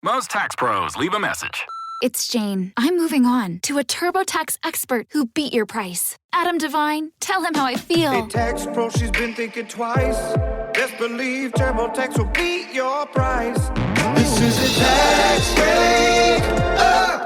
Most tax pros leave a message. It's Jane. I'm moving on to a TurboTax expert who beat your price. Adam Devine, tell him how I feel. Hey, tax pro, she's been thinking twice. Best believe TurboTax will beat your price. This is a tax break.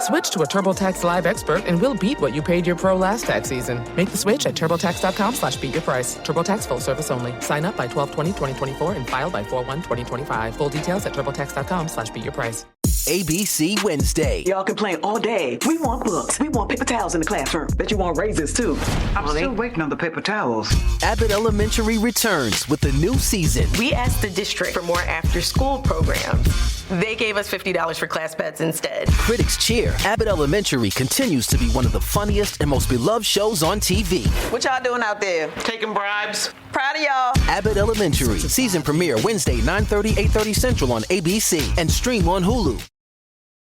Switch to a TurboTax Live expert and we'll beat what you paid your pro last tax season. Make the switch at TurboTax.com/beat your price. TurboTax full service only. Sign up by 12/20/2024 and file by 4/1/2025. Full details at TurboTax.com/beat your price. ABC Wednesday. Y'all complain all day. We want books. We want paper towels in the classroom. Bet you want raises too. I'm still waiting on the paper towels. Abbott Elementary returns with the new season. We asked the district for more after-school programs. They gave us $50 for class pets instead. Critics cheer. Abbott Elementary continues to be one of the funniest and most beloved shows on TV. What y'all doing out there? Taking bribes. Proud of y'all. Abbott Elementary. Season premiere Wednesday, 9:30, 8:30 Central on ABC and stream on Hulu.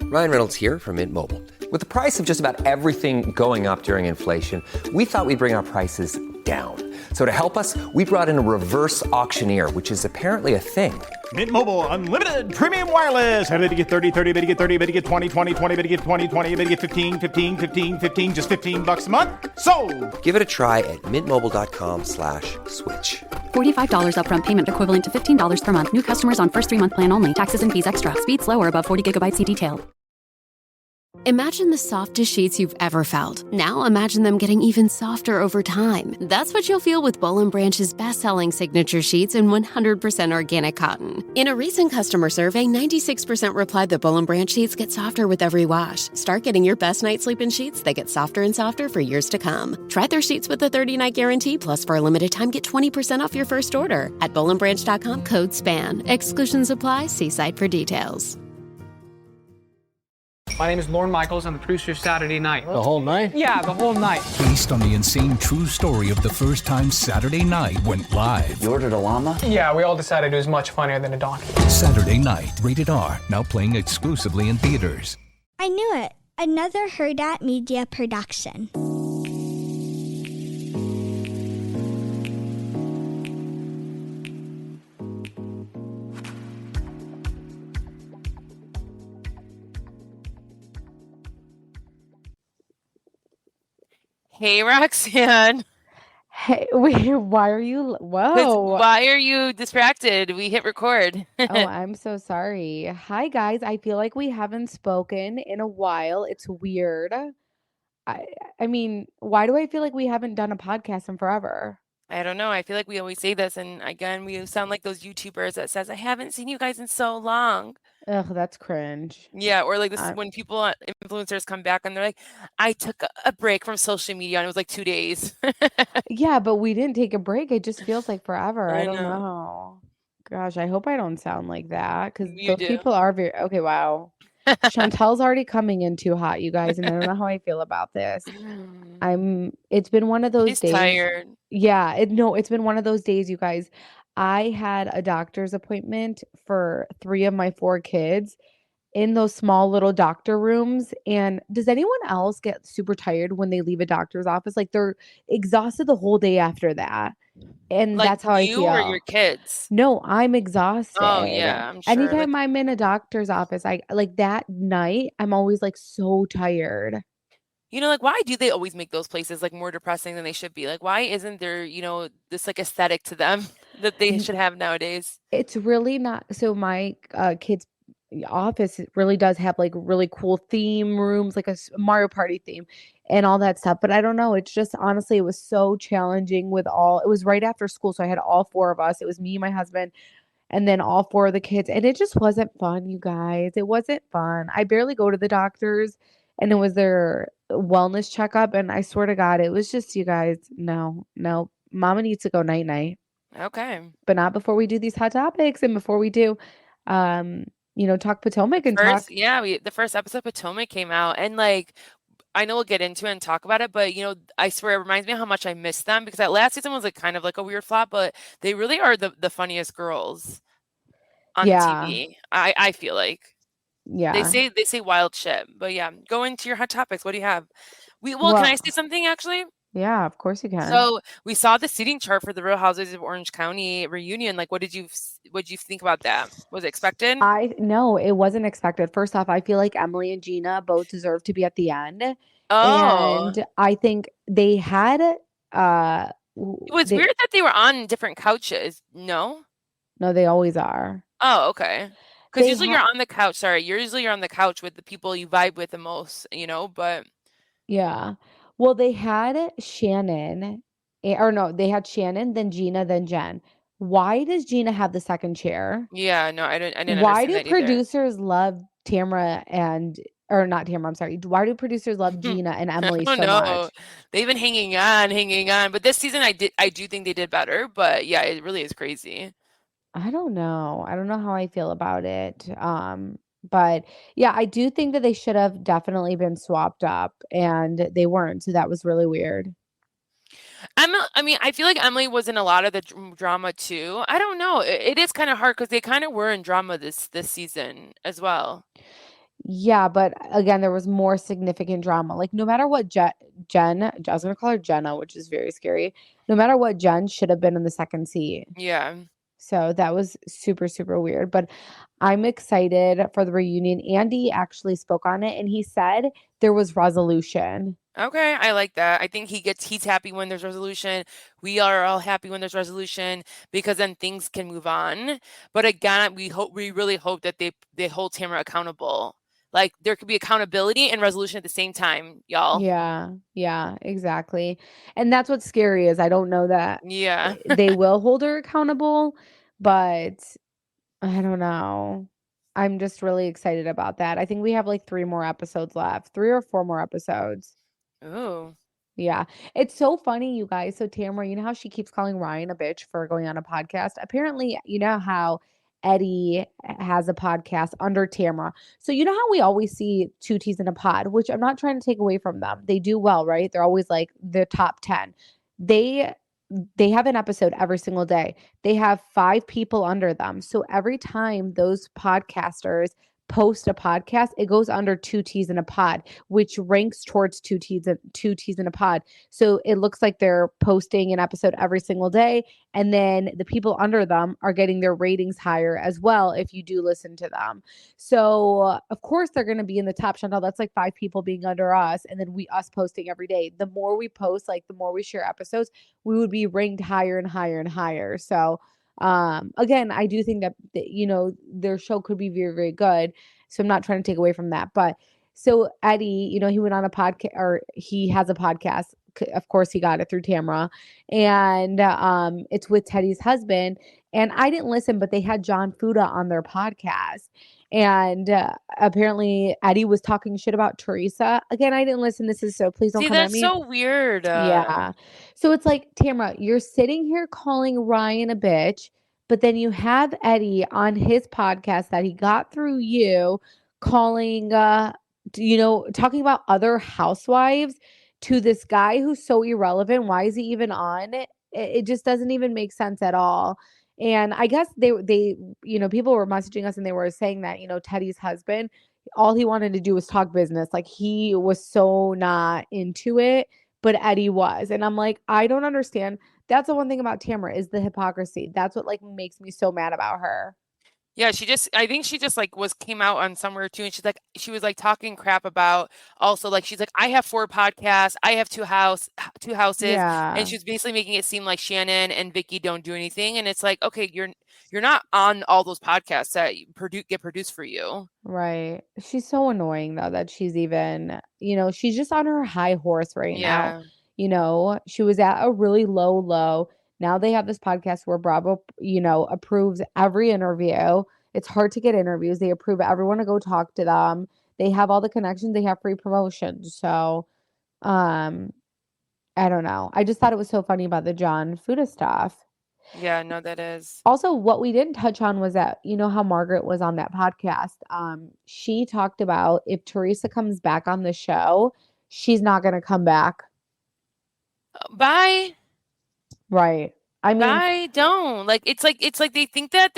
Ryan Reynolds here from Mint Mobile. With the price of just about everything going up during inflation, we thought we'd bring our prices down. So to help us, we brought in a reverse auctioneer, which is apparently a thing. Mint Mobile Unlimited Premium Wireless. How to get 30, 30, bit to get 30, bit to get 20, 20, 20, bit to get 20, 20, bit to get 15, 15, 15, 15, just $15 a month? Sold! Give it a try at mintmobile.com/switch. $45 upfront payment equivalent to $15 per month. New customers on first 3-month plan only. Taxes and fees extra. Speed slower above 40 gigabytes. See detail. Imagine the softest sheets you've ever felt. Now imagine them getting even softer over time. That's what you'll feel with Boll & Branch's best-selling signature sheets in 100% organic cotton. In a recent customer survey, 96% replied that Boll & Branch sheets get softer with every wash. Start getting your best night's sleep in sheets that get softer and softer for years to come. Try their sheets with a 30-night guarantee, plus for a limited time, get 20% off your first order. At bollandbranch.com, code SPAN. Exclusions apply. See site for details. My name is Lorne Michaels. I'm the producer of Saturday Night. The whole night? Yeah, the whole night. Based on the insane true story of the first time Saturday Night went live. You ordered a llama? Yeah, we all decided it was much funnier than a donkey. Saturday Night, rated R, now playing exclusively in theaters. I knew it. Another Hurrdat Media production. Hey, Roxanne. Hey, wait, why are you? Whoa. Why are you distracted? We hit record. Oh, I'm so sorry. Hi, guys. I feel like we haven't spoken in a while. It's weird. I mean, why do I feel like we haven't done a podcast in forever? I don't know. I feel like we always say this, and again, we sound like those YouTubers that says, I haven't seen you guys in so long. Ugh, that's cringe. Yeah, or like this is when people, influencers come back and they're like, I took a break from social media and it was like 2 days. Yeah, but we didn't take a break. It just feels like forever. I I don't know. know. Gosh, I hope I don't sound like that because You those do. people are very okay. Wow. Chantel's already coming in too hot, you guys, and I don't know how I feel about this. It's been one of those She's days. tired. Yeah, it's been one of those days, you guys. I had a doctor's appointment for 3 of my 4 kids in those small little doctor rooms. And does anyone else get super tired when they leave a doctor's office? Like they're exhausted the whole day after that. And Like that's how I you feel. or your kids? No, I'm exhausted. Oh, yeah, I'm sure. Anytime I'm in a doctor's office, I like that night, I'm always like so tired. You know, like, why do they always make those places like more depressing than they should be? Like, why isn't there, this like aesthetic to them that they should have nowadays? It's really not. So my kids' office really does have like really cool theme rooms, like a Mario Party theme and all that stuff. But I don't know. It's just honestly, it was so challenging it was right after school. So I had all 4 of us. It was me, my husband, and then all 4 of the kids. And it just wasn't fun, you guys. It wasn't fun. I barely go to the doctors, and it was their wellness checkup. And I swear to God, it was just, you guys, no, mama needs to go night night. Okay. But not before we do these hot topics and before we do, talk Potomac and talk. The first episode of Potomac came out, and like, I know we'll get into it and talk about it, but I swear it reminds me of how much I miss them because that last season was like kind of like a weird flop, but they really are the funniest girls on TV. I feel like. Yeah. They say wild shit, but yeah, go into your hot topics. What do you have? Can I say something actually? Yeah, of course you can. So we saw the seating chart for the Real Housewives of Orange County reunion. Like, what did you think about that? Was it expected? No, it wasn't expected. First off, I feel like Emily and Gina both deserve to be at the end. Oh, And I think they had it was they weird that they were on different couches. No? no, they always are. Oh, okay. Because They usually had you're on the couch. Sorry, usually you're on the couch with the people you vibe with the most, but Yeah. Well, they had Shannon, or no, they had Shannon, then Gina, then Jen. Why does Gina have the second chair? yeah, no, I didn't Why understand do that either. producers love Tamra or not Tamra, I'm sorry. Why do producers love Gina and I Emily don't so know. much? They've been hanging on. But this season I do think they did better, but yeah, it really is crazy. I don't know. I don't know how I feel about it. But yeah, I do think that they should have definitely been swapped up and they weren't. So that was really weird. I mean, I feel like Emily was in a lot of the drama too. I don't know. It is kind of hard because they kind of were in drama this season as well. Yeah, but again, there was more significant drama. Like no matter what Jen, I was gonna call her Jenna, which is very scary. No matter what, Jen should have been in the second seat. Yeah. So that was super, super weird. But I'm excited for the reunion. Andy actually spoke on it and he said there was resolution. Okay, I like that. I think he's happy when there's resolution. We are all happy when there's resolution because then things can move on. But again, we really hope that they hold Tamara accountable. Like there could be accountability and resolution at the same time, y'all. Yeah, exactly. And that's what's scary is I don't know that Yeah. they will hold her accountable, but I don't know. I'm just really excited about that. I think we have like 3 more episodes left, 3 or 4 more episodes. Ooh. Yeah. It's so funny, you guys. So Tamara, you know how she keeps calling Ryan a bitch for going on a podcast? Apparently, you know how Eddie has a podcast under Tamara. So you know how we always see two T's in a pod, which I'm not trying to take away from them. They do well, right? They're always like the top 10. They have an episode every single day. They have 5 people under them. So every time those podcasters post a podcast, it goes under 2 T's in a pod, which ranks towards 2 T's in a pod. So it looks like they're posting an episode every single day. And then the people under them are getting their ratings higher as well if you do listen to them. So of course they're going to be in the top, Chantal. That's like 5 people being under us. And then us posting every day. The more we post, like the more we share episodes, we would be ranked higher and higher and higher. So again, I do think that their show could be very, very good. So I'm not trying to take away from that. But so Eddie, he went on a podcast, or he has a podcast. Of course, he got it through Tamra, and it's with Teddy's husband. And I didn't listen, but they had John Fuda on their podcast. And apparently Eddie was talking shit about Teresa. Again, I didn't listen. So please don't See, come at that's me. so weird. Yeah. So it's like, Tamra, you're sitting here calling Ryan a bitch, but then you have Eddie on his podcast that he got through you calling, talking about other housewives to this guy who's so irrelevant. Why is he even on? It just doesn't even make sense at all. And I guess they people were messaging us and they were saying that, Teddy's husband, all he wanted to do was talk business. Like he was so not into it, but Eddie was. And I'm like, I don't understand. That's the one thing about Tamra is the hypocrisy. That's what like makes me so mad about her. Yeah, I think she just like came out on somewhere too, and she was like talking crap about also like she's like, I have 4 podcasts, I have 2 houses, Yeah. and she was basically making it seem like Shannon and Vicky don't do anything, and it's like, okay, you're not on all those podcasts that get produced for you. Right. She's so annoying though that she's even, she's just on her high horse right now. Yeah. She was at a really low. Now they have this podcast where Bravo, approves every interview. It's hard to get interviews. They approve everyone to go talk to them. They have all the connections. They have free promotions. So, I don't know. I just thought it was so funny about the John Fuda stuff. Yeah, no, that is. Also, what we didn't touch on was that, how Margaret was on that podcast. She talked about if Teresa comes back on the show, she's not going to come back. Bye. Right. I mean, I don't like it's like they think that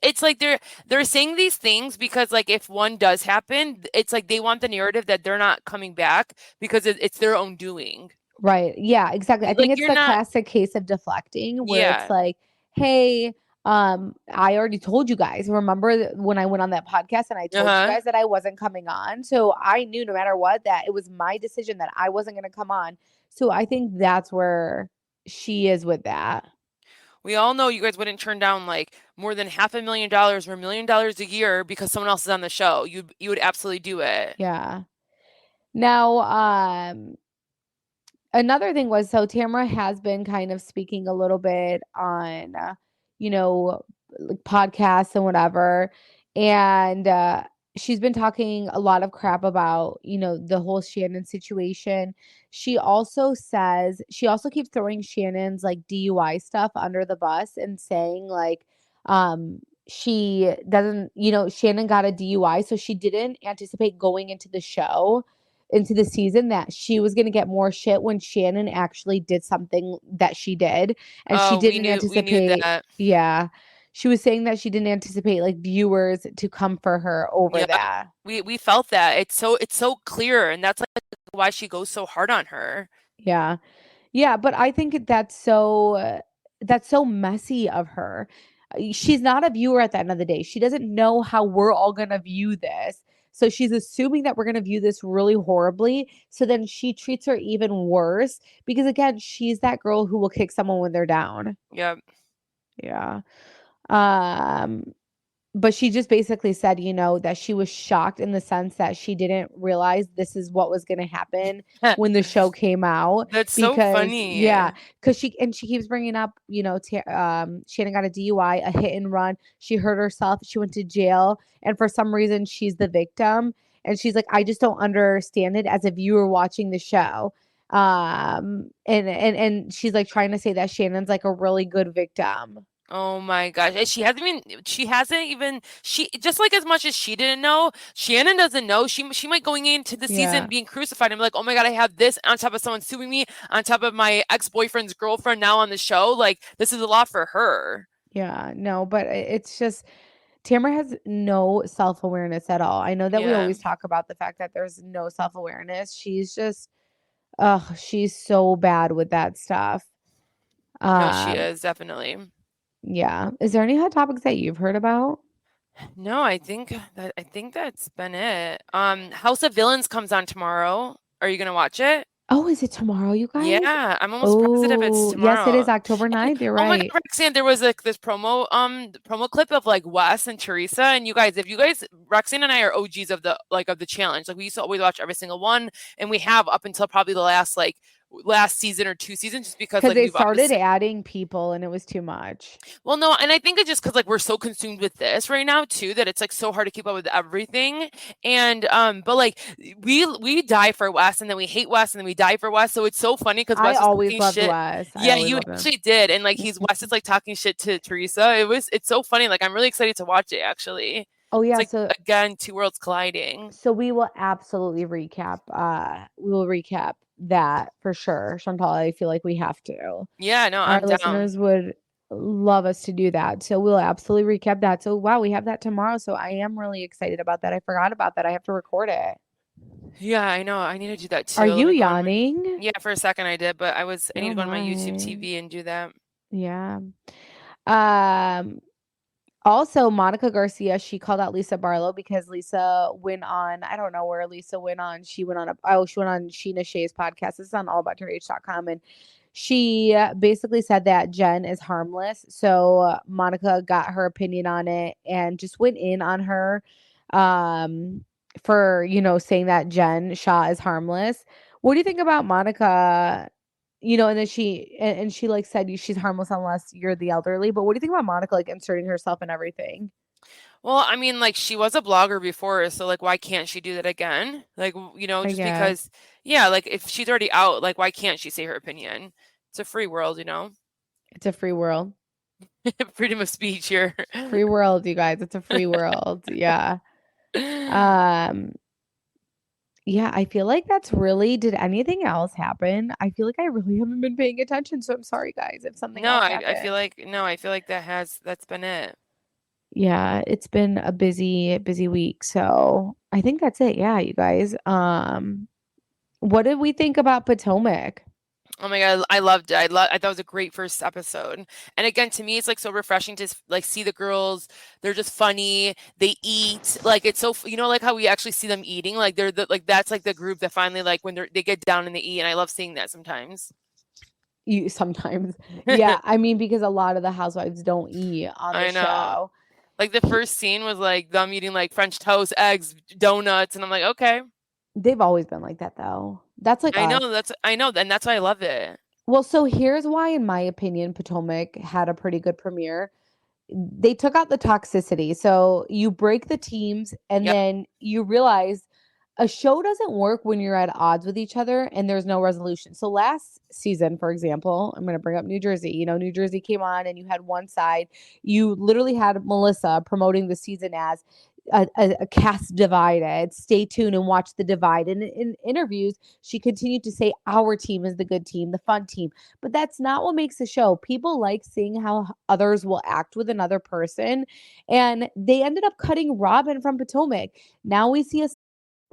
it's like they're saying these things because like if one does happen, it's like they want the narrative that they're not coming back because it's their own doing. Right. Yeah, exactly. I think Like, it's you're the not classic case of deflecting where it's Yeah. like, "Hey, I already told you guys. Remember when I went on that podcast and I told you Uh-huh. guys that I wasn't coming on?" So I knew no matter what that it was my decision that I wasn't going to come on. So I think that's where she is with that. We all know you guys wouldn't turn down, like, more than $500,000 or $1,000,000 a year because someone else is on the show. You would absolutely do it. Yeah. Now, another thing was, so Tamra has been kind of speaking a little bit on, you know, like podcasts and whatever. And she's been talking a lot of crap about, the whole Shannon situation. She also keeps throwing Shannon's like DUI stuff under the bus and saying like, she doesn't, Shannon got a DUI, so she didn't anticipate going into the season that she was going to get more shit when Shannon actually did something that she did. And she Oh, didn't we knew anticipate. that. Yeah. She was saying that she didn't anticipate like viewers to come for her over Yeah. that. We felt that. It's so clear, and that's, like, why she goes so hard on her. Yeah. Yeah, but I think that's so messy of her. She's not a viewer at the end of the day. She doesn't know how we're all going to view this. So she's assuming that we're going to view this really horribly. So then she treats her even worse because again, she's that girl who will kick someone when they're down. Yep. Yeah. But she just basically said, that she was shocked in the sense that she didn't realize this is what was going to happen when the show came out. That's so funny. Because she keeps bringing up, Shannon got a DUI, a hit and run. She hurt herself. She went to jail. And for some reason, she's the victim. And she's like, I just don't understand it as a viewer watching the show. And she's like trying to say that Shannon's like a really good victim. Oh my gosh. And she just like as much as she didn't know, Shannon doesn't know. She might going into the season being crucified and be like, oh my God, I have this on top of someone suing me, on top of my ex-boyfriend's girlfriend now on the show. Like, this is a lot for her. Yeah, no, but it's just Tamra has no self-awareness at all. I know that we always talk about the fact that there's no self-awareness. She's just, she's so bad with that stuff. No, she is, definitely. Yeah. Is there any hot topics that you've heard about? No, I think that's been it. House of Villains comes on tomorrow. Are you gonna watch it? Oh, is it tomorrow, you guys? Yeah, I'm almost positive it's tomorrow. Yes, it is October 9th. You're Oh my right. God, Roxanne, there was like this promo clip of like Wes and Teresa, and Roxanne and I are OGs of the challenge. Like, we used to always watch every single one, and we have up until probably the last season or 2 seasons, just because Because they started adding people and it was too much. Well, no, and I think it's just because like we're so consumed with this right now too that it's like so hard to keep up with everything. And but like we die for Wes, and then we hate Wes, and then we die for Wes. So it's so funny because I always loved Wes. Yeah, you actually did, and like Wes is like talking shit to Teresa. It's so funny. Like, I'm really excited to watch it actually. Oh yeah, it's like, so again, two worlds colliding. So we will absolutely recap. We will recap that for sure, Chantal. I feel like we have to. Yeah, no, our listeners would love us to do that. So we'll absolutely recap that. So wow, we have that tomorrow. So I am really excited about that. I forgot about that. I have to record it. Yeah, I know. I need to do that too. Are you yawning? Yeah, for a second I did, but I need to go to my YouTube TV and do that. Yeah. Also, Monica Garcia, she called out Lisa Barlow because Lisa went on, I don't know where Lisa went on. She went on Sheena Shea's podcast. This is on allaboutherh.com. And she basically said that Jen is harmless. So Monica got her opinion on it and just went in on her for, saying that Jen Shah is harmless. What do you think about Monica? And then she like said she's harmless unless you're the elderly. But what do you think about Monica like inserting herself in everything? Well, I mean, like, she was a blogger before, so like, why can't she do that again? Like, just because, yeah, like if she's already out, like, why can't she say her opinion? It's a free world, It's a free world. Freedom of speech here. Free world, you guys. It's a free world. Yeah. Yeah, I feel like that's really. Did anything else happen? I feel like I really haven't been paying attention, so I'm sorry, guys, if something else happened. I feel like that's been it. Yeah, it's been a busy week, so I think that's it. Yeah, you guys. What did we think about Potomac? Oh my God, I loved it. I thought it was a great first episode. And again, to me, it's like so refreshing to like see the girls. They're just funny. They eat like it's so like how we actually see them eating. Like they're like that's like the group that finally like when they get down and they eat. And I love seeing that sometimes. You sometimes, yeah. I mean, because a lot of the housewives don't eat on the I know. show. Like the first scene was like them eating like French toast, eggs, donuts, and I'm like, okay. They've always been like that, though. That's like I us. know and that's why I love it. Well, so here's why, in my opinion, Potomac had a pretty good premiere. They took out the toxicity. So you break the teams and Yep. then you realize a show doesn't work when you're at odds with each other and there's no resolution. So last season, for example, I'm going to bring up New Jersey. You know, New Jersey came on and you had one side. You literally had Melissa promoting the season as a cast divided. Stay tuned and watch the divide. And in interviews, she continued to say our team is the good team, the fun team. But that's not what makes the show. People like seeing how others will act with another person. And they ended up cutting Robin from Potomac. Now we see a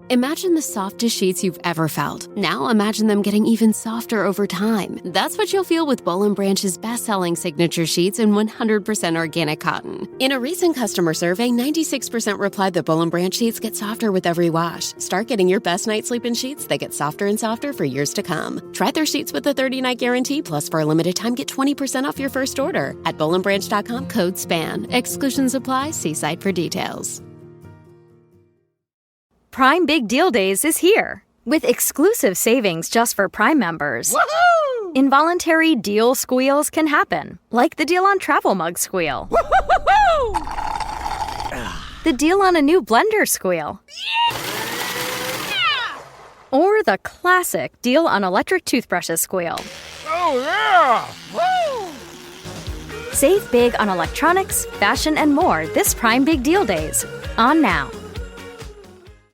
Imagine the softest sheets you've ever felt. Now imagine them getting even softer over time. That's what you'll feel with Boll & Branch's best-selling signature sheets in 100% organic cotton. In a recent customer survey, 96% replied that Boll & Branch sheets get softer with every wash. Start getting your best night's sleep in sheets that get softer and softer for years to come. Try their sheets with a 30-night guarantee, plus for a limited time, get 20% off your first order at bollandbranch.com, code SPAN. Exclusions apply. See site for details. Prime Big Deal Days is here with exclusive savings just for Prime members. Woohoo! Involuntary deal squeals can happen, like the deal on travel mug squeal. The deal on a new blender squeal. Yeah! Or the classic deal on electric toothbrushes squeal. Oh, yeah! Woo! Save big on electronics, fashion, and more this Prime Big Deal Days. On now.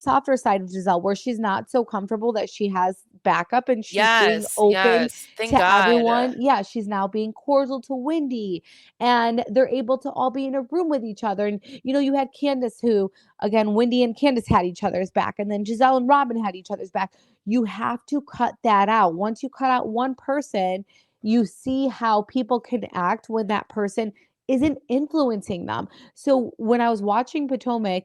softer side of Giselle where she's not so comfortable that she has backup and she's being open Thank to God. everyone. Yeah, she's now being cordial to Wendy and they're able to all be in a room with each other. And, you know, you had Candace who, again, Wendy and Candace had each other's back and then Giselle and Robin had each other's back. You have to cut that out. Once you cut out one person, you see how people can act when that person isn't influencing them. So when I was watching Potomac,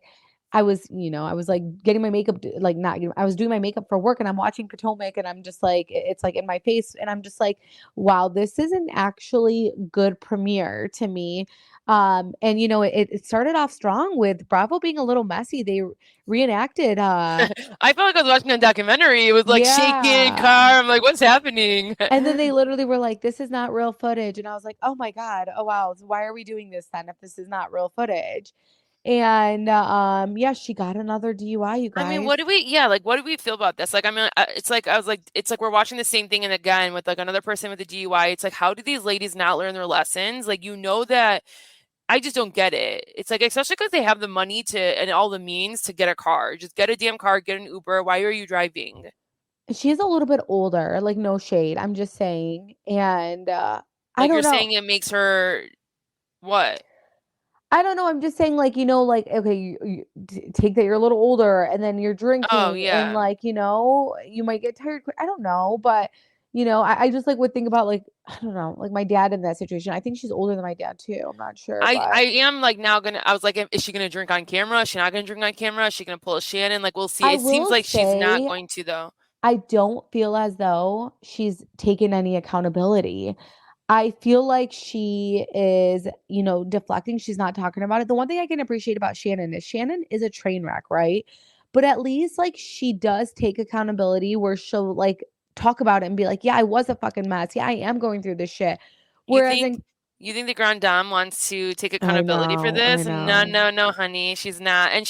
I was like getting my makeup, I was doing my makeup for work and I'm watching Potomac and I'm just like, it's like in my face. And I'm just like, wow, this is an actually good premiere to me. And you know, it started off strong with Bravo being a little messy. They reenacted. I felt like I was watching a documentary. It was like shaking car. I'm like, what's happening? And then they literally were like, this is not real footage. And I was like, oh my God. Oh, wow. So why are we doing this then if this is not real footage? And yeah, she got another DUI, you guys. I mean, what do we feel about this? Like, I mean, it's like we're watching the same thing and again with like another person with a DUI. It's like, how do these ladies not learn their lessons? Like, you know that I just don't get it. It's like, especially because they have the money and all the means to get a car. Just get a damn car, get an Uber. Why are you driving? She's a little bit older, like no shade. I'm just saying. And I don't know. You're saying it makes her what? I don't know. I'm just saying, like, you know, like, okay, you take that you're a little older and then you're drinking and like, you know, you might get tired quick. I don't know. But, you know, I just like would think about like, I don't know, like my dad in that situation. I think she's older than my dad too. I'm not sure. I am like now I was like, is she going to drink on camera? Is she not going to drink on camera? Is she going to pull a Shannon? Like, we'll see. It seems like she's not going to though. I don't feel as though she's taken any accountability. I feel like she is, you know, deflecting. She's not talking about it. The one thing I can appreciate about Shannon is a train wreck, right? But at least like she does take accountability where she'll like talk about it and be like, yeah, I was a fucking mess. Yeah, I am going through this shit. Whereas you think the Grand Dame wants to take accountability for this? No, honey, she's not. And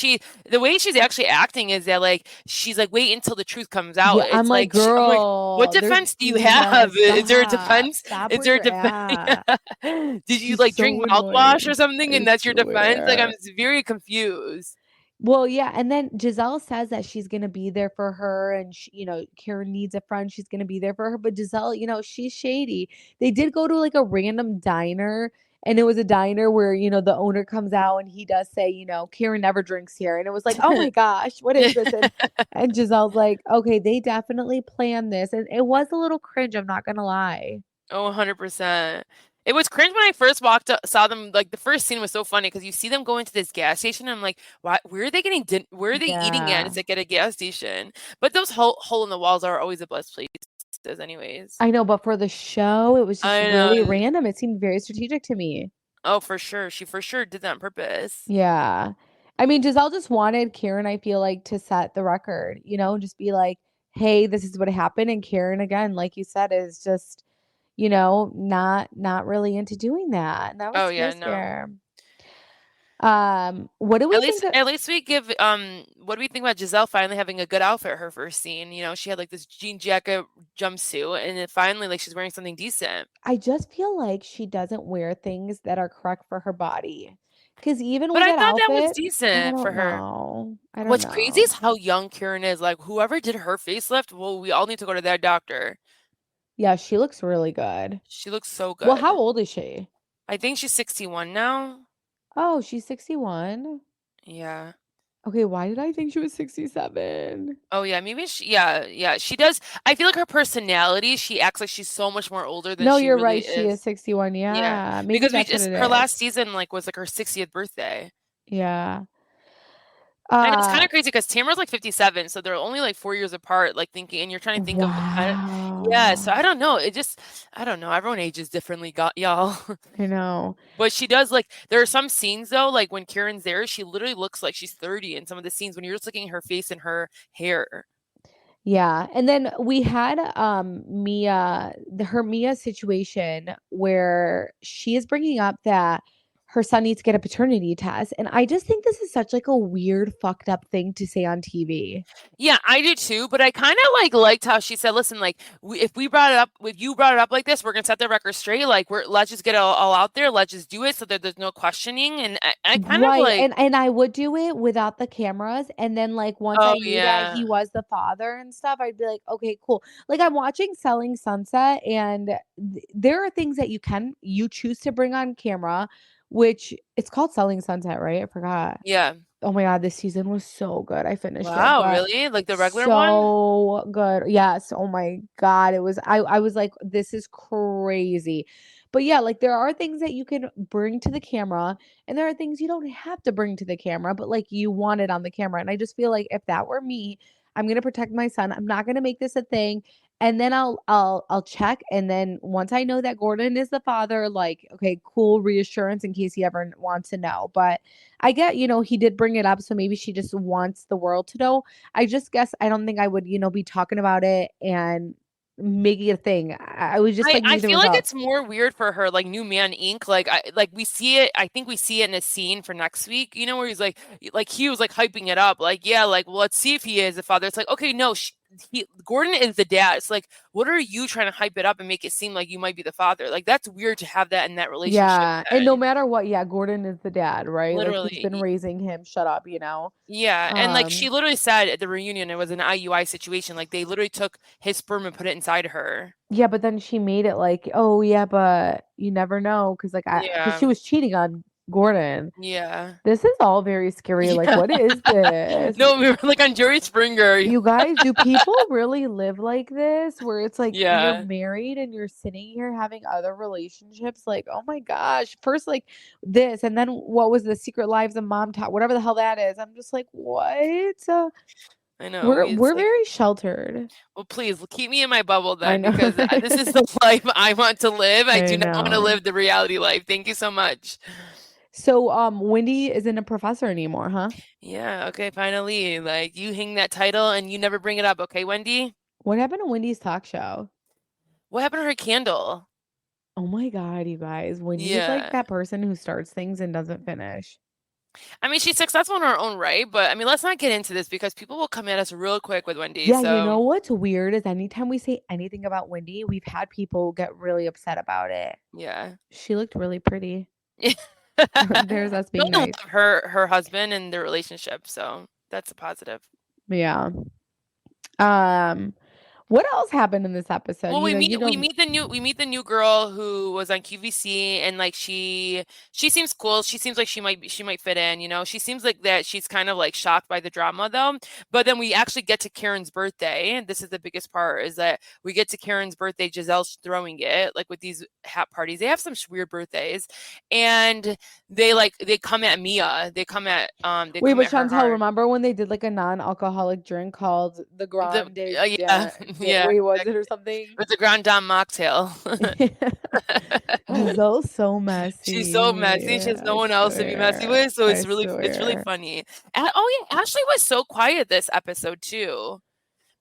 the way she's actually acting is that like she's like, wait until the truth comes out. Yeah, I'm like, girl, what defense do you have? Is there a defense? Is there a defense? Did you like drink mouthwash or something, and that's your defense? Like, I'm very confused. Well, yeah. And then Giselle says that she's going to be there for her and, you know, Karen needs a friend. She's going to be there for her. But Giselle, you know, she's shady. They did go to like a random diner And it was a diner where, the owner comes out and he does say, Karen never drinks here. And it was like, oh my gosh, what is this? And Giselle's like, okay, they definitely planned this. And it was a little cringe, I'm not gonna lie. Oh, 100%. It was cringe when I first saw them. Like the first scene was so funny because you see them go into this gas station. And I'm like, why? Where are they getting? Where are they eating at? Yeah. It's like at a gas station. But those hole in the walls are always the best places, anyways. I know, but for the show, it was just I really know. random. It seemed very strategic to me. Oh, for sure. She for sure did that on purpose. Yeah. I mean, Giselle just wanted Karen, I feel like, to set the record, just be like, hey, this is what happened. And Karen, again, like you said, is just, not really into doing that. And that was Oh yeah, no. scare. What do we think At least we give what do we think about Giselle finally having a good outfit her first scene? She had like this jean jacket jumpsuit and then finally like she's wearing something decent. I just feel like she doesn't wear things that are correct for her body. Because even But with I that thought that was outfit, I decent for don't her. know. I don't What's know. crazy is how young Karen is. Like whoever did her facelift, well, we all need to go to that doctor. Yeah, she looks really good. She looks so Well, good. how old is she? I think she's 61 now. Oh, she's 61. Yeah. Okay, why did I think she was 67? Oh yeah, maybe yeah, she does. I feel like her personality, she acts like she's so much more older than No, she you're really right. She is is. 61. Yeah, Yeah, maybe because that's what it her is. last season was like her 60th birthday. Yeah. And it's kind of crazy because Tamara's like 57, so they're only like 4 years apart. Like thinking, and you're trying to think of, yeah. So I don't know. I don't know. Everyone ages differently, y'all. I know. But she does like. There are some scenes though, like when Karen's there, she literally looks like she's 30 in some of the scenes when you're just looking at her face and her hair. Yeah. And then we had Mia, her Mia situation where she is bringing up that her son needs to get a paternity test. And I just think this is such like a weird, fucked up thing to say on TV. Yeah, I do too. But I kind of liked how she said, "Listen, like if you brought it up like this, we're gonna set the record straight. Like let's just get it all out there. Let's just do it so that there's no questioning." And I kind of like, and I would do it without the cameras. And then like once I knew that he was the father and stuff, I'd be like, okay, cool. Like I'm watching Selling Sunset, and there are things that you choose to bring on camera. Which it's called Selling Sunset, right? I forgot. Yeah. Oh my God, this season was so good. I finished it. Wow, really? Like the regular one? So good. Yes. Oh my God. It was I was like, this is crazy. But yeah, like there are things that you can bring to the camera, and there are things you don't have to bring to the camera, but like you want it on the camera. And I just feel like if that were me, I'm gonna protect my son. I'm not gonna make this a thing. And then I'll check. And then once I know that Gordon is the father, like, okay, cool, reassurance in case he ever wants to know. But I get, he did bring it up. So maybe she just wants the world to know. I just guess I don't think I would, be talking about it and making it a thing. I was just like, I feel like it's more weird for her, like New Man Inc. Like we see it. I think we see it in a scene for next week. Where he's like he was like hyping it up, like yeah, like well, let's see if he is the father. It's like okay, no, Gordon is the dad. It's like what are you trying to hype it up and make it seem like you might be the father? Like that's weird to have that in that relationship. Yeah, and no matter what, yeah, Gordon is the dad, right? Literally, like he's been raising him. Shut up, Yeah, and like she literally said at the reunion, it was an IUI situation. Like they literally took his sperm and put it inside her. Yeah, but then she made it like, oh yeah, but you never know, because because she was cheating on Gordon. Yeah, this is all very scary. Yeah. Like, what is this? No, we were like on Jerry Springer. You guys, do people really live like this? Where it's like Yeah. you're married and you're sitting here having other relationships? Like, oh my gosh! First, like this, and then what was the Secret Lives of Mom Talk? Whatever the hell that is. I'm just like, what? I know. We're very sheltered. Well, please keep me in my bubble I then, know. because this is the life I want to live. I do not want to know. live the reality life. Thank you so much. So, Wendy isn't a professor anymore, huh? Yeah. Okay. Finally, like you hang that title and you never bring it up. Okay, Wendy. What happened to Wendy's talk show? What happened to her candle? Oh my God, you guys. Wendy's Yeah. like that person who starts things and doesn't finish. I mean, she's successful in her own right, but I mean, let's not get into this because people will come at us real quick with Wendy. Yeah, so you know what's weird is anytime we say anything about Wendy, we've had people get really upset about it. yeah. She looked really pretty. There's us being People nice. love her husband and their relationship, so that's a positive. Yeah. Um, What else happened in this episode? Well, You we know, meet you we don't. meet the new girl who was on QVC, and like she seems cool. She seems like she might fit in, you know. She seems like that she's kind of like shocked by the drama though. But then we actually get to Karen's birthday, and this is the biggest part, is that we get to Karen's birthday. Giselle's throwing it like with these hat parties. They have some weird birthdays, and they come at Mia. They come at Wait, but her Chantel, hard. remember when they did like a non-alcoholic drink called the Grande? Yeah, yeah. Wait, was it or something? It's a Grand Dame mocktail. Giselle's so messy. She's so messy. She has no one else to be messy with, so it's really funny. And, oh yeah, Ashley was so quiet this episode too,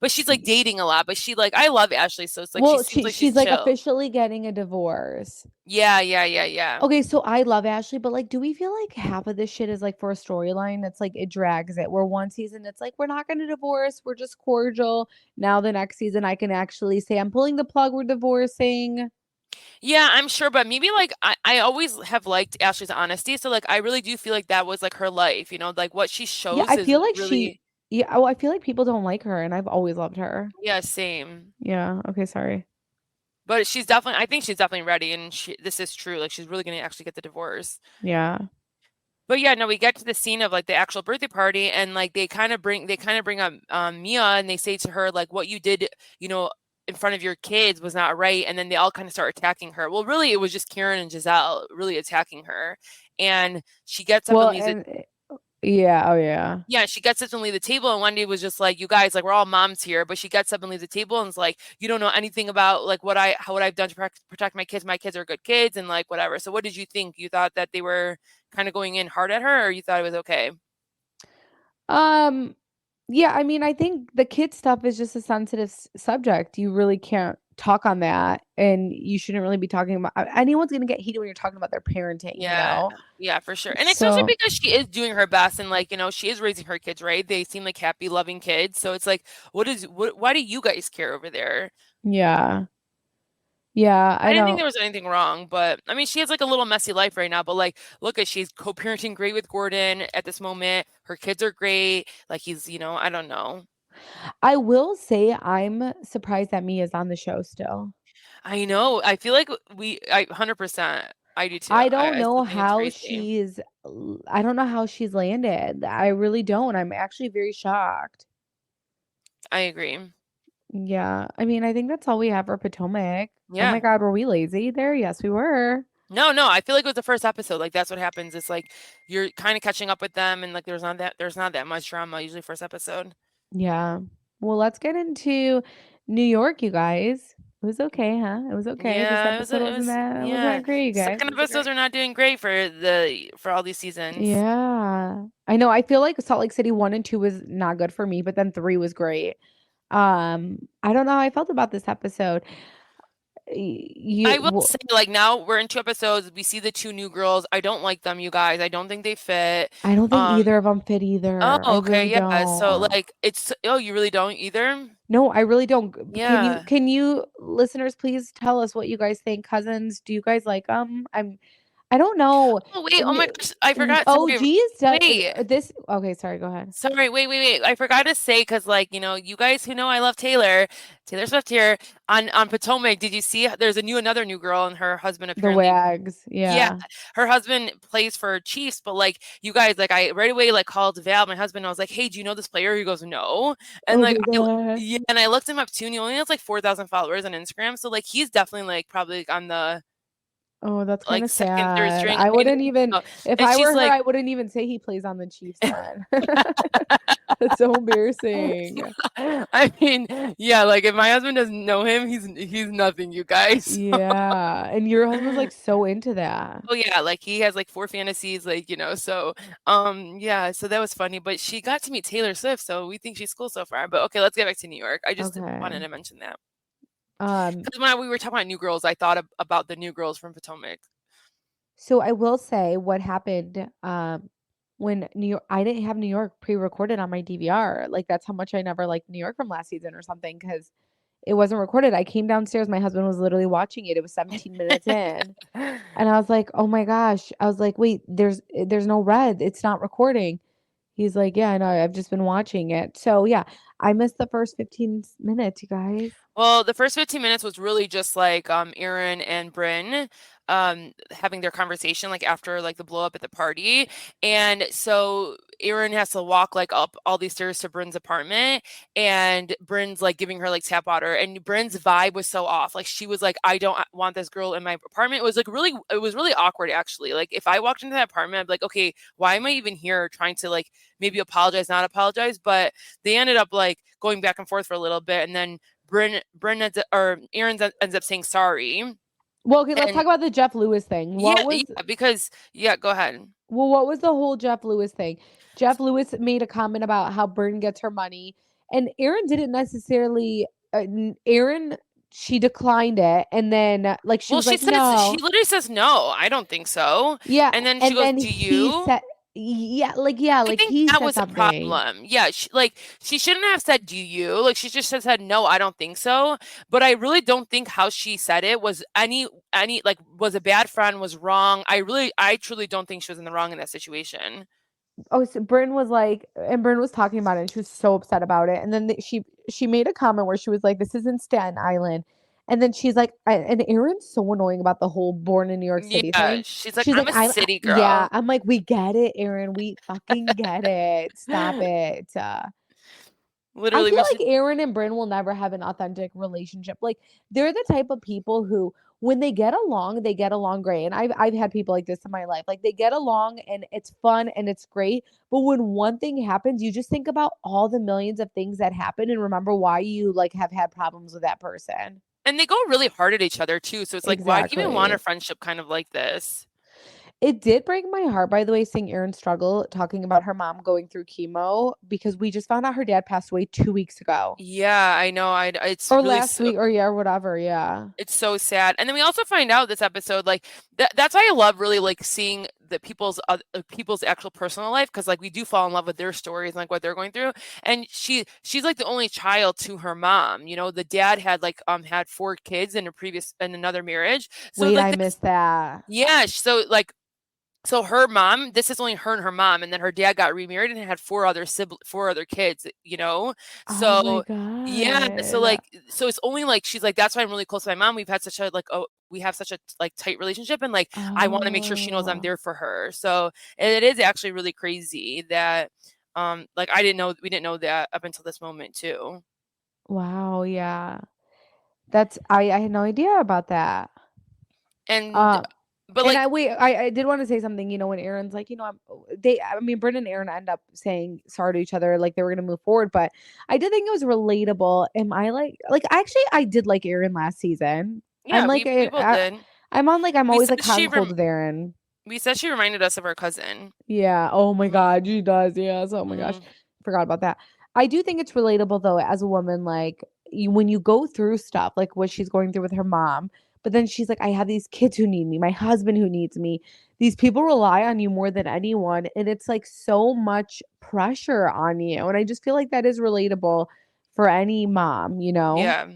but she's like dating a lot. But I love Ashley, so it's like Well, she seems like she's like chill. officially getting a divorce. Yeah. Okay, so I love Ashley, but like, do we feel like half of this shit is like for a storyline? That's like it drags it. Where one season it's like we're not going to divorce, we're just cordial. Now the next season I can actually say I'm pulling the plug, we're divorcing. Yeah, I'm sure, but maybe like I always have liked Ashley's honesty, so like I really do feel like that was like her life, you know, like what she shows. Yeah, I is feel like really. I feel like people don't like her, and I've always loved her. Yeah, same. Yeah. Okay. Sorry. But I think she's definitely ready, and this is true. Like she's really gonna actually get the divorce. Yeah. But yeah, no, we get to the scene of like the actual birthday party, and like they kind of bring up Mia, and they say to her like what you did, you know, in front of your kids was not right, and then they all kind of start attacking her. Well, really, it was just Karen and Giselle really attacking her, and she gets up and leaves it. Yeah. Oh yeah. Yeah, she gets up and leave the table, and Wendy was just like, "You guys, like, we're all moms here," but she gets up and leaves the table, and is like, "You don't know anything about like what I've done to protect my kids. My kids are good kids, and like whatever." So, what did you think? You thought that they were kind of going in hard at her, or you thought it was okay? Yeah, I mean, I think the kid stuff is just a sensitive subject. You really can't talk on that, and you shouldn't really be talking about anyone's gonna get heated when you're talking about their parenting, Yeah, yeah, for sure. And especially because she is doing her best, and like, you know, she is raising her kids, right? They seem like happy, loving kids. So it's like, why do you guys care over there? Yeah. Yeah, I I didn't think don't. there was anything wrong, but I mean, she has like a little messy life right now, but like, look at she's co-parenting great with Gordon at this moment. Her kids are great. Like he's, you know, I don't know. I will say I'm surprised that Mia's on the show still. I know. I feel like I 100%. I do too. I don't I still know think it's how crazy. I don't know how she's landed. I really don't. I'm actually very shocked. I agree. Yeah. I mean, I think that's all we have for Potomac. Oh my Yeah. God, were we lazy there? Yes, we were. No, I feel like it was the first episode. Like that's what happens. It's like you're kind of catching up with them, and like there's not that much drama usually first episode. Yeah. Well, let's get into New York, you guys. It was okay, huh? It was okay. This Yeah, episode wasn't that yeah. great, you guys. Second It was episodes are not doing great for all these seasons. Yeah. I know. I feel like Salt Lake City 1 and 2 was not good for me, but then 3 was great. I don't know how I felt about this episode. I will say, like, now we're in 2 episodes. We see the 2 new girls. I don't like them, you guys. I don't think they fit. I don't think either of them fit either. I Oh, okay, really yeah. So, don't. like, you really don't either? No, I really don't. Yeah. Can you listeners please tell us what you guys think? Cousins, do you guys like them? I don't know. Oh, wait. Oh my gosh. I forgot. Oh, Sorry. geez. Wait. Okay, sorry, go ahead. Sorry. Wait. I forgot to say, because, like, you know, you guys who know I love Taylor Swift here on Potomac. Did you see there's another new girl, and her husband The apparently. Wags. Yeah, Yeah. her husband plays for Chiefs, but like you guys, like I right away like called Val, my husband. I was like, "Hey, do you know this player?" He goes, "No," and Oh like my God. yeah, and I looked him up too, and he only has like 4,000 followers on Instagram, so like he's definitely like probably like, on the Oh, that's kind like of second, third sad. string. I wouldn't even, if And I she's were her, like, I wouldn't even say he plays on the Chiefs then. That's so embarrassing. I mean, yeah, like if my husband doesn't know him, he's nothing, you guys. Yeah. And your husband's like so into that. Oh yeah, like he has like 4 fantasies, like, you know, so yeah, so that was funny. But she got to meet Taylor Swift, so we think she's cool so far. But okay, let's get back to New York. I just wanted Okay. to mention that. Um, Because when we were talking about new girls, I thought about the new girls from Potomac. so I will say what happened when I didn't have New York pre-recorded on my DVR. Like that's how much I never liked New York from last season or something because it wasn't recorded. I came downstairs, my husband was literally watching it. It was 17 minutes in. And I was like, "Oh my gosh." I was like, "Wait, there's no red. It's not recording." He's like, "Yeah, I know. I've just been watching it." So, yeah, I missed the first 15 minutes, you guys. Well, the first 15 minutes was really just like Aaron and Bryn having their conversation like after like the blow up at the party. And so Aaron has to walk like up all these stairs to Bryn's apartment, and Bryn's like giving her like tap water, and Bryn's vibe was so off. Like she was like, I don't want this girl in my apartment. It was really awkward actually. Like if I walked into that apartment, I'd be like, okay, why am I even here trying to like maybe apologize, not apologize? But they ended up like going back and forth for a little bit, and then Aaron ends up saying sorry. Well, okay, let's talk about the Jeff Lewis thing. Go ahead. Well, what was the whole Jeff Lewis thing? Jeff Lewis made a comment about how Bryn gets her money, and Aaron didn't necessarily. She declined it, and then like she was like, no. She literally says no, I don't think so. Yeah, and then she goes, do you? I think he that was something. a problem. Yeah, she shouldn't have said do you. Like she just said no, I don't think so. But I really don't think how she said it was any like was a bad friend, was wrong. I truly don't think she was in the wrong in that situation. Oh, so Bryn was like, and Bryn was talking about it, and she was so upset about it. And then she made a comment where she was like, "This isn't Staten Island." And then she's like, and Aaron's so annoying about the whole born in New York City thing. She's like, I'm a city girl. Yeah, I'm like, we get it, Aaron. We fucking get it. Stop it. Literally, I feel like Aaron and Bryn will never have an authentic relationship. Like they're the type of people who, when they get along great. And I've had people like this in my life. Like they get along and it's fun and it's great. But when one thing happens, you just think about all the millions of things that happen and remember why you like have had problems with that person. And they go really hard at each other too. So it's like, why do you even want a friendship kind of like this? It did break my heart, by the way, seeing Aaron struggle talking about her mom going through chemo, because we just found out her dad passed away 2 weeks ago. Yeah, I know. It's or really last week, or whatever. Yeah, it's so sad. And then we also find out this episode, like that's why I love really like seeing the people's actual personal life, because like we do fall in love with their stories and like what they're going through. And she's like the only child to her mom. You know, the dad had like had 4 kids in another marriage. So wait, like, I missed that. Yeah, so her mom, this is only her and her mom, and then her dad got remarried and had 4 other kids, you know? So oh my God. Yeah, so it's only like she's like, that's why I'm really close to my mom. We've had such a we have such a like tight relationship, and like I want to make sure she knows I'm there for her. So it is actually really crazy that like we didn't know that up until this moment too. Wow, yeah. That's I had no idea about that. And but like, I did want to say something, you know, when Aaron's like, you know, Bryn and Aaron end up saying sorry to each other, like they were going to move forward, but I did think it was relatable. Am I actually, I did like Aaron last season. Yeah, I'm like, we both did. I'm always like hot and cold with Aaron. We said she reminded us of our cousin. Yeah. Oh my God, she does. Yes. Oh my gosh. Forgot about that. I do think it's relatable though, as a woman, like when you go through stuff, like what she's going through with her mom, but then she's like, I have these kids who need me, my husband who needs me. These people rely on you more than anyone. And it's like so much pressure on you. And I just feel like that is relatable for any mom, you know? Yeah,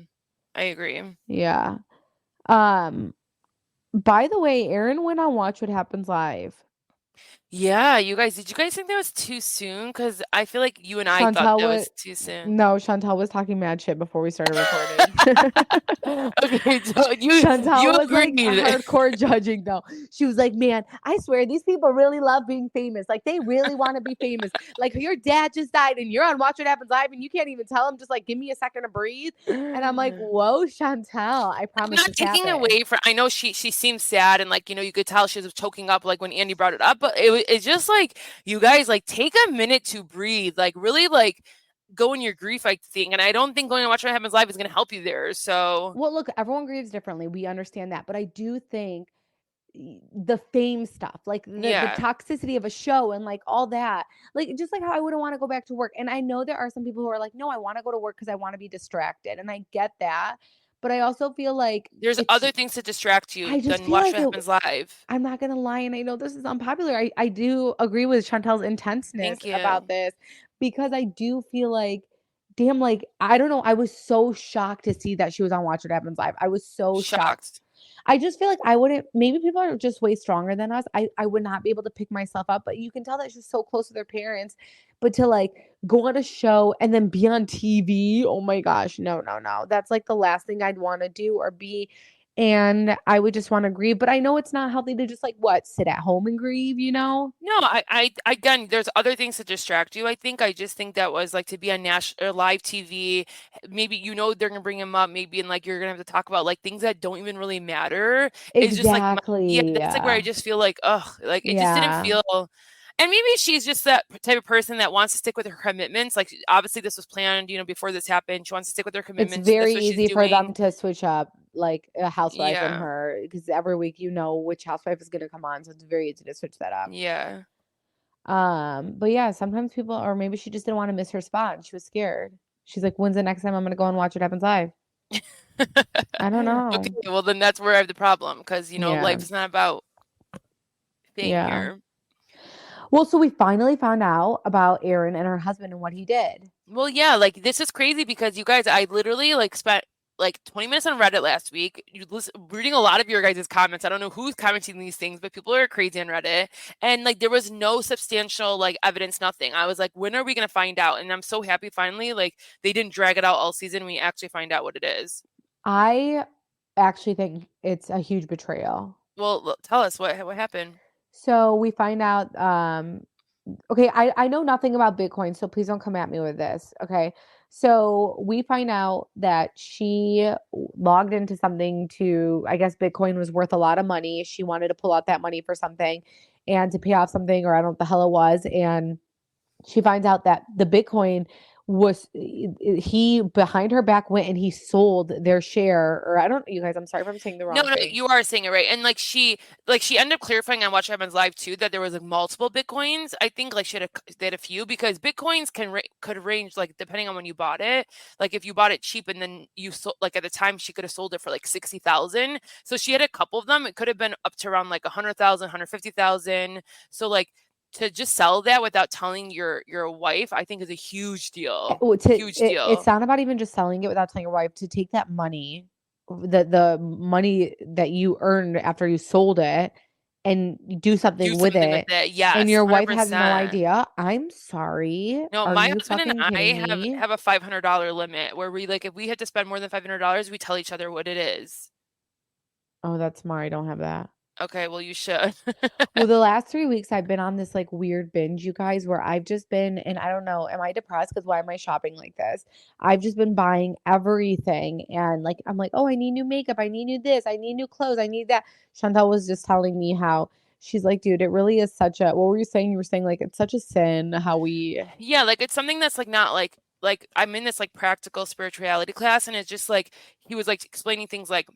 I agree. Yeah. By the way, Aaron went on Watch What Happens Live. Yeah, did you guys think that was too soon? Because I feel like you and I thought that was too soon. No, Chantal was talking mad shit before we started recording. Okay, so Chantal was agreed. like hardcore judging though. She was like, man, I swear these people really love being famous. Like they really want to be famous. Like your dad just died and you're on Watch What Happens Live and you can't even tell him, just like, give me a second to breathe. And I'm like, whoa, Chantal, I promise. I'm not taking away from, I know she seems sad and like, you know, you could tell she was choking up like when Andy brought it up, but it's just like, you guys, like take a minute to breathe, like really like go in your grief, I think. And I don't think going to Watch What Happens Live is going to help you there. So, well, look, everyone grieves differently. We understand that. But I do think the fame stuff, like the toxicity of a show and like all that, like just like how I wouldn't want to go back to work. And I know there are some people who are like, no, I want to go to work because I want to be distracted. And I get that. But I also feel like there's other things to distract you than Watch What Happens Live. I'm not going to lie. And I know this is unpopular. I do agree with Chantal's intenseness about this, because I do feel like, damn, like, I don't know. I was so shocked to see that she was on Watch What Happens Live. I was so shocked. I just feel like I wouldn't, maybe people are just way stronger than us. I would not be able to pick myself up, but you can tell that she's so close to their parents. But to like go on a show and then be on TV, oh my gosh, no, no, no. That's like the last thing I'd want to do or be. And I would just want to grieve. But I know it's not healthy to just like sit at home and grieve, you know? No, I again, there's other things to distract you. I just think that was like to be on national or live TV. Maybe they're gonna bring him up, maybe, and like you're gonna have to talk about like things that don't even really matter. It's just like yeah, Exactly. that's like where I just feel like like it just didn't Yeah. feel. And maybe she's just that type of person that wants to stick with her commitments. Like obviously this was planned, before this happened. She wants to stick with her It's commitments. very That's what she's easy for them doing. to switch up like a housewife and Yeah. her because every week you know which housewife is gonna come on. So it's very easy to switch that up. Yeah. But yeah, sometimes people, or maybe she just didn't want to miss her spot and she was scared. She's like, when's the next time I'm gonna go and watch what happens live? I don't Okay, know. well then that's where I have the problem because Yeah. life is not about being Yeah. here. Well, so we finally found out about Aaron and her husband and what he did. Well, yeah, like this is crazy because you guys, I literally like spent like 20 minutes on Reddit last week reading a lot of your guys' comments. I don't know who's commenting these things, but people are crazy on Reddit. And like there was no substantial like evidence, nothing. I was like, when are we gonna find out? And I'm so happy finally, like they didn't drag it out all season. We actually find out what it is. I actually think it's a huge betrayal. Well, tell us what happened. So we find out, okay, I know nothing about Bitcoin, so please don't come at me with this. Okay. So we find out that she logged into something I guess Bitcoin was worth a lot of money. She wanted to pull out that money for something and to pay off something, or I don't know what the hell it was. And she finds out that the Bitcoin was he behind her back went and he sold their share, or I don't, you guys, I'm sorry if I'm saying the wrong No, thing. you are saying it right. And like she ended up clarifying on Watch What Happens Live too that there was like multiple Bitcoins. I think like they had a few because Bitcoins could range like depending on when you bought it. Like if you bought it cheap and then you sold, like at the time she could have sold it for like 60,000. So she had a couple of them. It could have been up to around like 100,000, 150,000. So like to just sell that without telling your wife, I think is a huge deal. Huge deal. It's not about even just selling it without telling your wife. To take that money, the money that you earned after you sold it, and do something with it. Yes, and your wife has no 100%. idea. I'm sorry. No, Are my you husband and fucking I kidding me? have a $500 limit where we like if we had to spend more than $500, we tell each other what it is. Oh, that's smart. I don't have that. Okay, well you should. Well, the last 3 weeks I've been on this like weird binge, you guys, where I've just been, and I don't know, am I depressed? Because why am I shopping like this? I've just been buying everything, and like I'm like, oh, I need new makeup, I need new this, I need new clothes, I need that. Chantal was just telling me how she's like, dude, it really is such a. What were you saying? You were saying like it's such a sin how we. Yeah, like it's something that's like not like I'm in this like practical spirituality class, and it's just like he was like explaining things like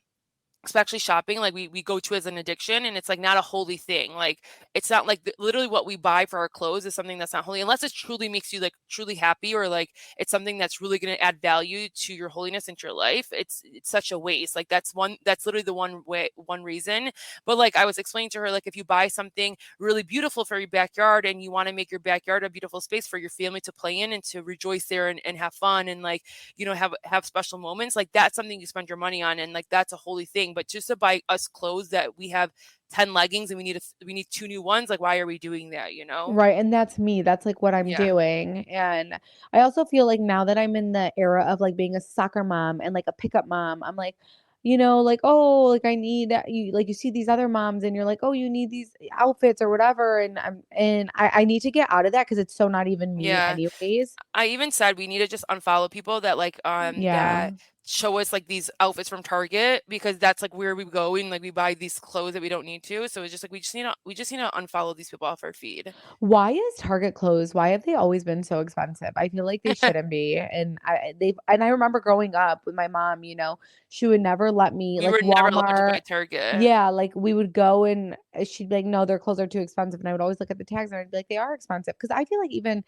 especially shopping, like we go to as an addiction, and it's like not a holy thing. Like it's not like literally what we buy for our clothes is something that's not holy unless it truly makes you like truly happy, or like it's something that's really going to add value to your holiness into your life. It's such a waste. Like that's literally the one reason. But like I was explaining to her, like if you buy something really beautiful for your backyard and you want to make your backyard a beautiful space for your family to play in and to rejoice there and have fun and like have special moments, like that's something you spend your money on, and like that's a holy thing. But just to buy us clothes that we have 10 leggings and we need 2 new ones, like why are we doing that, Right, and that's me. That's like what I'm doing. And I also feel like now that I'm in the era of like being a soccer mom and like a pickup mom, I'm like, like, oh, like I need you, like you see these other moms and you're like, oh, you need these outfits or whatever, and I need to get out of that because it's so not even me anyways. I even said we need to just unfollow people that like that show us like these outfits from Target, because that's like where we go and like we buy these clothes that we don't need to. So it's just like we just need to unfollow these people off our feed. Why is Target clothes? Why have they always been so expensive? I feel like they shouldn't be. And I remember growing up with my mom, she would never let me We like were never allowed to buy Walmart. Target. Yeah, like we would go and she'd be like, no, their clothes are too expensive. And I would always look at the tags and I'd be like, they are expensive. Because I feel like even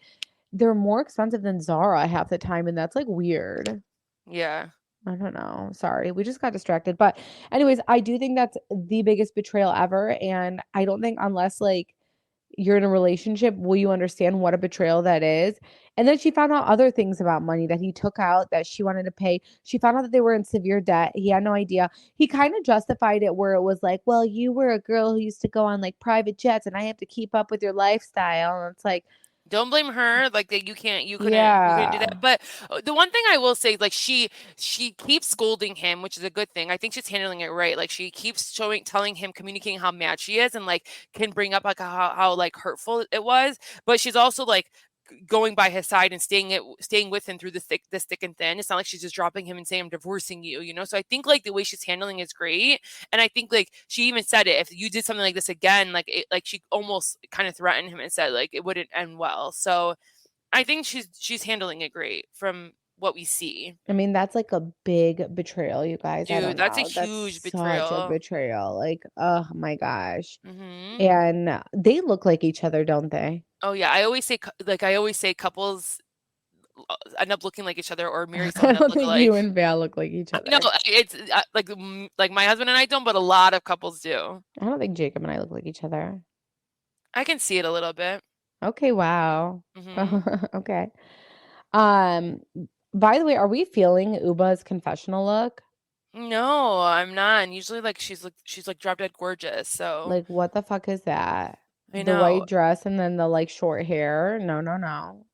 they're more expensive than Zara half the time. And that's like weird. Yeah. I don't know. Sorry. We just got distracted. But anyways, I do think that's the biggest betrayal ever. And I don't think unless like you're in a relationship, will you understand what a betrayal that is? And then she found out other things about money that he took out that she wanted to pay. She found out that they were in severe debt. He had no idea. He kind of justified it where it was like, well, you were a girl who used to go on like private jets and I have to keep up with your lifestyle. And it's like, don't blame her. Like that you couldn't do yeah. that. But the one thing I will say, like she keeps scolding him, which is a good thing. I think she's handling it right. Like she keeps telling him, communicating how mad she is, and like can bring up like how like hurtful it was. But she's also like going by his side and staying with him through the thick and thin. It's not like she's just dropping him and saying, I'm divorcing you, you know? So I think like the way she's handling is great. And I think like she even said it, if you did something like this again, like she almost kind of threatened him and said like it wouldn't end well. So I think she's handling it great from what we see. I mean, that's like a big betrayal, you guys. I Dude, don't that's a know. huge Such betrayal. a betrayal. Like, oh my gosh. Mm-hmm. And they look like each other, don't they? Oh yeah, I always say couples end up looking like each other or marry someone I don't that look think alike. you and Val look like each other. No, it's like my husband and I don't, but a lot of couples do. I don't think Jacob and I look like each other. I can see it a little bit. Okay, wow. Mm-hmm. Okay. By the way, are we feeling Uba's confessional look? No, I'm not. And usually like she's like drop dead gorgeous. So Like, what the fuck is that? I The know. white dress and then the like short hair. No.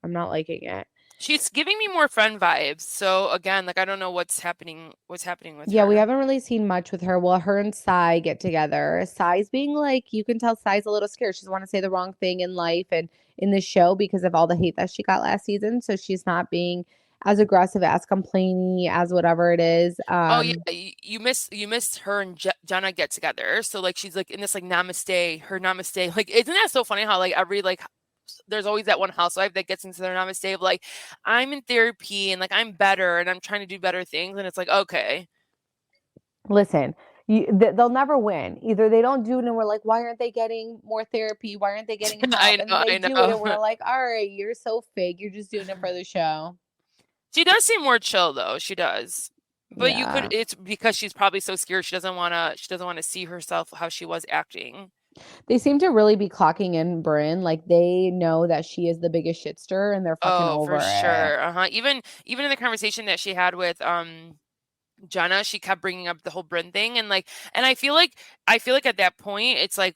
I'm not liking it. She's giving me more friend vibes. So again, like I don't know what's happening with Yeah, her. we haven't really seen much with her. Well, her and Sai get together. Sai's being like, you can tell Sai's a little scared. She doesn't want to say the wrong thing in life and in the show because of all the hate that she got last season. So she's not being as aggressive, as complaining, as whatever it is. Oh yeah, you missed her and Jenna get together. So like she's like in this like namaste. Like isn't that so funny how like every like there's always that one housewife that gets into their namaste of like I'm in therapy and like I'm better and I'm trying to do better things, and it's like okay. Listen, they'll never win. Either they don't do it and we're like, why aren't they getting more therapy? Why aren't they getting help? I And know, then they I do know. it and we're like, all right, you're so fake. You're just doing it for the show. She does seem more chill though. She does. But Yeah. it's because she's probably so scared she doesn't want to see herself how she was acting. They seem to really be clocking in Brynn. Like they know that she is the biggest shitster and they're fucking over For it. sure. Even in the conversation that she had with Jenna, she kept bringing up the whole Brynn thing, and I feel like at that point it's like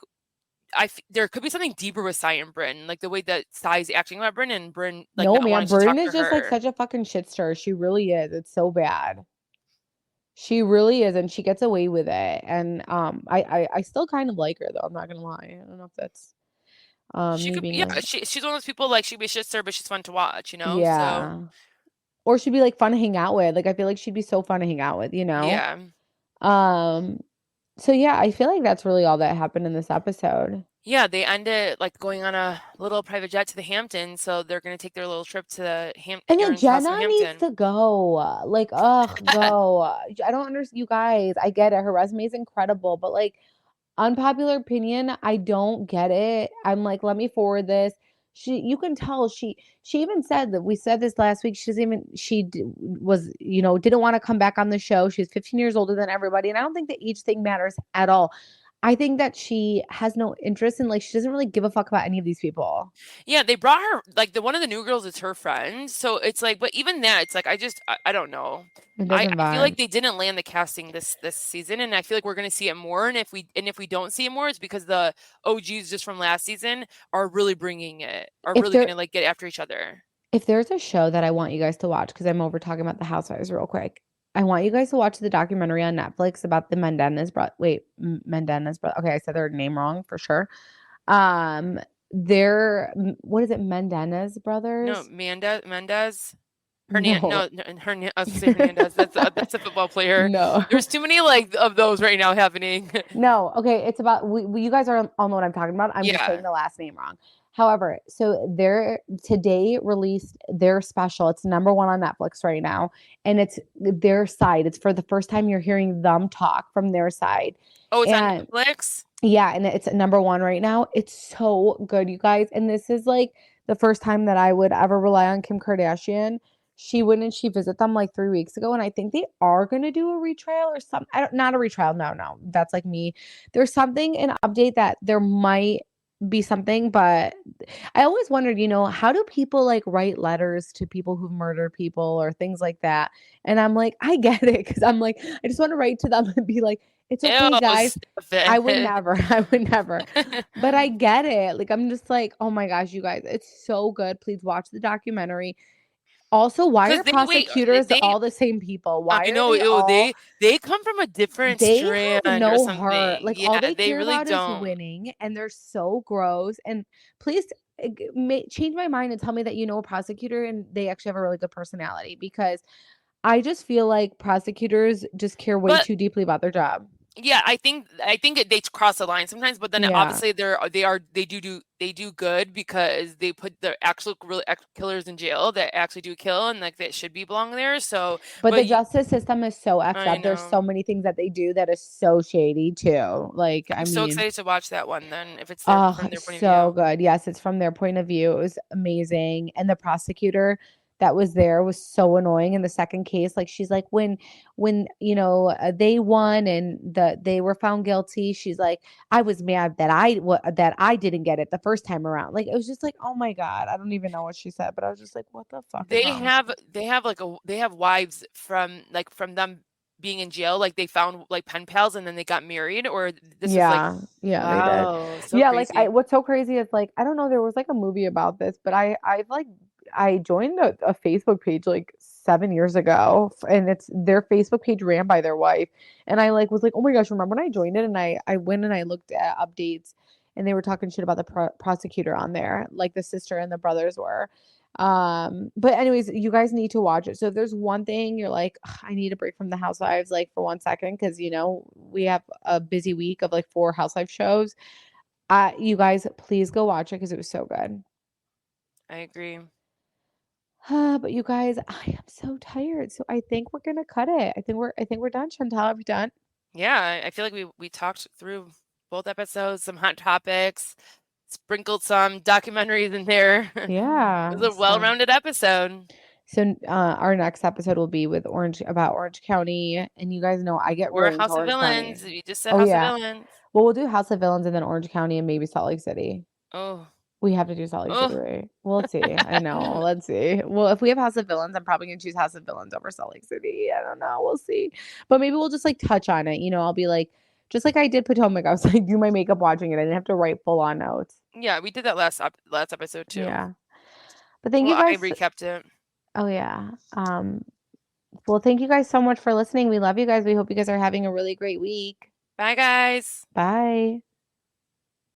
there could be something deeper with Sai and Brynn, like the way that Sai's acting about Brynn and Brynn like No, not man, wanting to talk Brynn to is just like her. such a fucking shitster. She really is. It's so bad. She really is, and she gets away with it. And I still kind of like her though. I'm not gonna lie. I don't know if that's She me could, being yeah. like, She's one of those people like she'd be a shitster, but she's fun to watch, you know. yeah. So Or she'd be like fun to hang out with. Like I feel like she'd be so fun to hang out with, you know? yeah. So yeah, I feel like that's really all that happened in this episode. Yeah, they ended like going on a little private jet to the Hamptons, so they're gonna take their little trip to the And then Aaron's house in Jenna needs Hampton. to go. Like, ugh, go. I don't understand. You guys, I get it. Her resume is incredible, but like, unpopular opinion, I don't get it. I'm like, let me forward this. You can tell she even said that we said this last week. Was, you know, didn't want to come back on the show. She's 15 years older than everybody. And I don't think the age thing matters at all. I think that she has no interest in, like, she doesn't really give a fuck about any of these people. Yeah, they brought her like one of the new girls is her friend, so it's like, but even that, it's like I don't know. I feel like they didn't land the casting this season, and I feel like we're gonna see it more. And if we don't see it more, it's because the OGs just from last season are really bringing it, gonna like get after each other. If there's a show that I want you guys to watch, because I'm over talking about the Housewives real quick. I want you guys to watch the documentary on Netflix about the Mendez brother. Mendez brother. Okay, I said their name wrong for sure. They're what is it? Mendez brothers? No, Mendez. Hernandez. No, I was gonna say Hernandez. That's a football player. No, there's too many like of those right now happening. No, okay, it's about you guys all know what I'm talking about. I'm just saying the last name wrong. However, so they're today released their special. It's #1 on Netflix right now, and it's their side. It's for the first time you're hearing them talk from their side. Oh, it's on Netflix? Yeah, and it's #1 right now. It's so good, you guys. And this is like the first time that I would ever rely on Kim Kardashian. She visit them like 3 weeks ago, and I think they are gonna do a retrial or something. Not a retrial. No, that's like me. There's something an update that there might be something, but I always wondered, how do people like write letters to people who've murdered people or things like that? And I'm like, I get it because I'm like, I just want to write to them and be like, it's okay, Ew, guys. stop I would it. never, I would never. But I get it. Like, I'm just like, oh my gosh, you guys, it's so good. Please watch the documentary. Also, why are Because prosecutors they all the same people? Why I are know, they ew, all they come from a different they strand have or no heart. something. Like all Yeah, they they care really about is don't. winning, and they're so gross. And please change my mind and tell me that you know a prosecutor and they actually have a really good personality because I just feel like prosecutors just care way But too deeply about their job. yeah, they cross the line sometimes, but then Yeah. obviously they do good because they put the actual real killers in jail that actually do kill and like that should be belong there. So, But the but you, justice system is so effed I up. There's so know. many things that they do that is so shady too. Like, I I'm so mean, excited to watch that one then if it's oh, from their point of so view. good. Yes, it's from their point of view. It was amazing. And the prosecutor that was there was so annoying in the second case. Like she's like when they won and they were found guilty, she's like I was mad that I didn't get it the first time around. Like it was just like, "Oh my God, I don't even know what she said." But I was just like, "What the fuck is wrong with you?" They have wives from them being in jail, like they found like pen pals and then they got married, or this was like, Yeah, yeah, they did. wow, so Yeah, like crazy. what's so crazy is like I don't know, there was like a movie about this, but I joined a Facebook page like 7 years ago, and it's their Facebook page ran by their wife, and I like was like, oh my gosh, remember when I joined it? And I went and I looked at updates, and they were talking shit about the prosecutor on there, like the sister and the brothers were. But anyways, you guys need to watch it. So if there's one thing you're like, "Ugh, I need a break from the Housewives, like for 1 second, because we have a busy week of like 4 Housewife shows. You guys, please go watch it because it was so good. I agree. But you guys, I am so tired. So I think we're gonna cut it. I think we're done. Chantal, are we done? Yeah, I feel like we talked through both episodes, some hot topics, sprinkled some documentaries in there. It Yeah. was a well-rounded episode. So our next episode will be with Orange County, and you guys know I get Or really into House of Orange County. Villains. You just said Oh House of yeah. Villains. Well, we'll do House of Villains and then Orange County and maybe Salt Lake City. Oh. We have to do Salt Lake City, Oh. right? We'll see. I know. Let's see. Well, if we have House of Villains, I'm probably gonna choose House of Villains over Salt Lake City. I don't know. We'll see. But maybe we'll just like touch on it. I'll be like, just like I did Potomac. I was like, do my makeup watching it. I didn't have to write full on notes. Yeah, we did that last episode too. Yeah. But thank you Well, I guys. recapped it. Oh yeah. Well, thank you guys so much for listening. We love you guys. We hope you guys are having a really great week. Bye, guys. Bye.